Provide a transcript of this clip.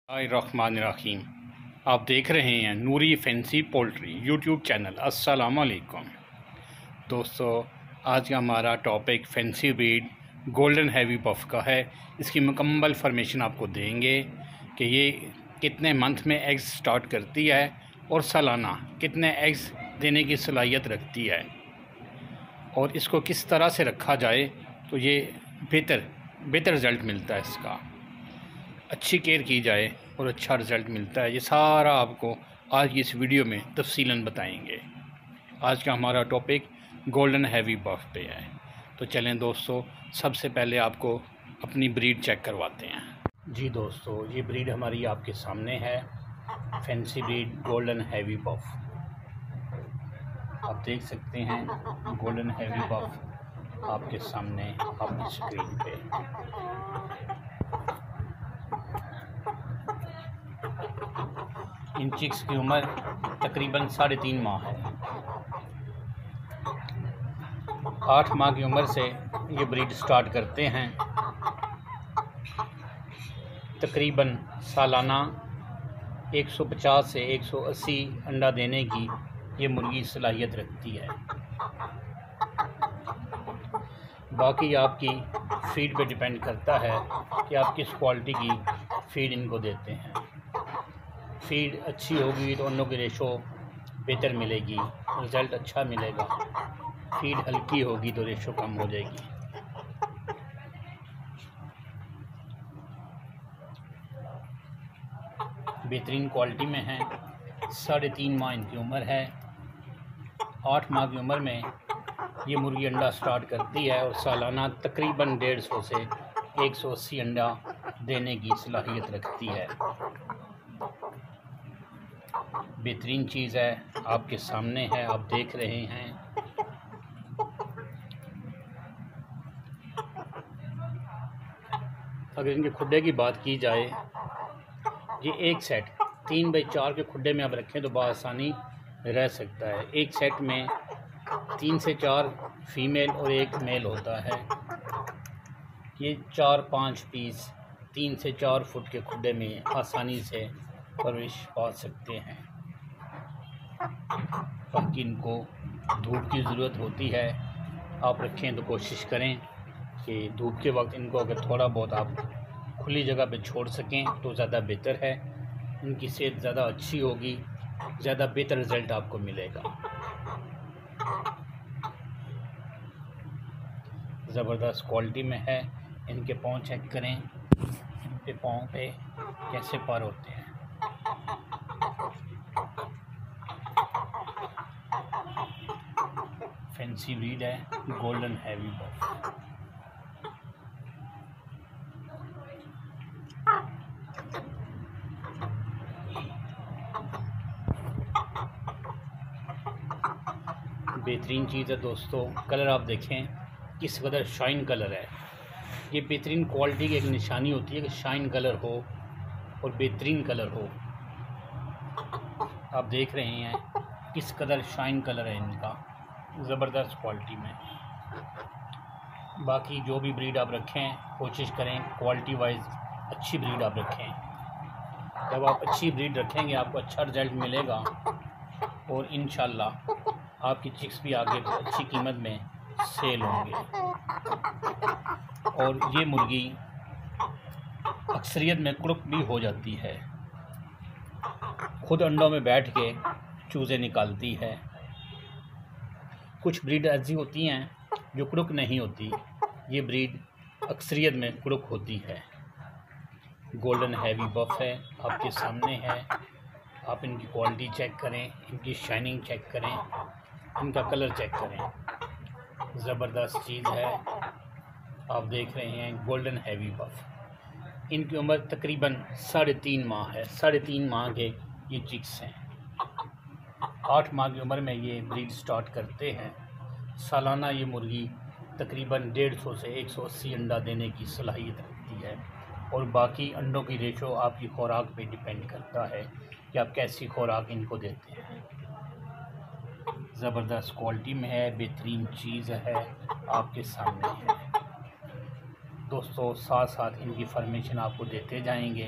बिस्मिल्लाहिर्रहमानिर्रहीम। आप देख रहे हैं Noori fancy poultry YouTube channel. अस्सलाम वालेकुम दोस्तों, आज का हमारा topic fancy breed golden heavy buff का है। इसकी मुकम्मल फॉर्मेशन आपको देंगे कि ये कितने मंथ में एग्स स्टार्ट करती है और सालाना कितने एग्स देने की सलाहियत रखती है, और इसको किस तरह से रखा जाए तो ये बेहतर रिज़ल्ट मिलता है। इसका अच्छी केयर की जाए और अच्छा रिज़ल्ट मिलता है। ये सारा आपको आज की इस वीडियो में तफसीलन बताएंगे। आज का हमारा टॉपिक गोल्डन हैवी बफ पे है। तो चलें दोस्तों, सबसे पहले आपको अपनी ब्रीड चेक करवाते हैं। जी दोस्तों, ये ब्रीड हमारी आपके सामने है, फैंसी ब्रीड गोल्डन हैवी बफ। आप देख सकते हैं गोल्डन हैवी बफ आपके सामने आपकी स्क्रीन पे। इन चिक्स की उम्र तकरीबन 3.5 माह है। 8 माह की उम्र से ये ब्रीड स्टार्ट करते हैं। तकरीबन सालाना 150 से 180 अंडा देने की ये मुर्गी सलाहियत रखती है। बाकी आपकी फीड पे डिपेंड करता है कि आप किस क्वालिटी की फीड इनको देते हैं। फीड अच्छी होगी तो अंडों की रेशो बेहतर मिलेगी, रिज़ल्ट अच्छा मिलेगा। फीड हल्की होगी तो रेशो कम हो जाएगी। बेहतरीन क्वालिटी में है। 3.5 माह इनकी उम्र है। 8 माह की उम्र में ये मुर्गी अंडा स्टार्ट करती है और सालाना तकरीबन 150 से 180 अंडा देने की सलाहियत रखती है। बेहतरीन चीज़ है, आपके सामने है, आप देख रहे हैं। अगर इनके खुड्डे की बात की जाए, ये एक सेट 3x4 के खुड्डे में आप रखें तो बआसानी रह सकता है। एक सेट में 3 से 4 फीमेल और एक मेल होता है। ये 4-5 पीस 3 से 4 फुट के खुड्डे में आसानी से परवरिश पा सकते हैं। बाकी इनको धूप की ज़रूरत होती है। आप रखें तो कोशिश करें कि धूप के वक्त इनको अगर थोड़ा बहुत आप खुली जगह पे छोड़ सकें तो ज़्यादा बेहतर है। इनकी सेहत ज़्यादा अच्छी होगी, ज़्यादा बेहतर रिज़ल्ट आपको मिलेगा। ज़बरदस्त क्वालिटी में है। इनके पाँव चेक करें, इनके पाँव पे कैसे पर होते हैं। फैंसी ब्रीड है गोल्डन हैवी बफ। बेहतरीन चीज़ है दोस्तों। कलर आप देखें किस कदर शाइन कलर है। ये बेहतरीन क्वालिटी की एक निशानी होती है कि शाइन कलर हो और बेहतरीन कलर हो। आप देख रहे हैं किस कदर शाइन कलर है इनका, ज़बरदस्त क्वालिटी में। बाकी जो भी ब्रीड आप रखें कोशिश करें क्वालिटी वाइज अच्छी ब्रीड आप रखें। जब आप अच्छी ब्रीड रखेंगे आपको अच्छा रिज़ल्ट मिलेगा और इंशाल्लाह आपकी चिक्स भी आगे अच्छी कीमत में सेल होंगे। और ये मुर्गी अक्सरियत में कुड़क भी हो जाती है। खुद अंडों में बैठ के चूज़े निकालती है। कुछ ब्रीड ऐसी होती हैं जो कुड़क नहीं होती, ये ब्रीड अक्सरियत में कुड़क होती है। गोल्डन हैवी बफ है, आपके सामने है। आप इनकी क्वालिटी चेक करें, इनकी शाइनिंग चेक करें, इनका कलर चेक करें। ज़बरदस्त चीज़ है। आप देख रहे हैं गोल्डन हैवी बफ। इनकी उम्र तकरीबन 3.5 माह है। 3.5 माह के ये चिक्स हैं। 8 माह की उम्र में ये ब्रीड स्टार्ट करते हैं। सालाना ये मुर्गी तकरीबन 150 से 180 अंडा देने की सलाहियत रखती है। और बाकी अंडों की रेशो आपकी खुराक पे डिपेंड करता है कि आप कैसी खुराक इनको देते हैं। ज़बरदस्त क्वालिटी में है, बेहतरीन चीज़ है, आपके सामने है दोस्तों। साथ साथ इनकी फॉर्मेशन आपको देते जाएंगे।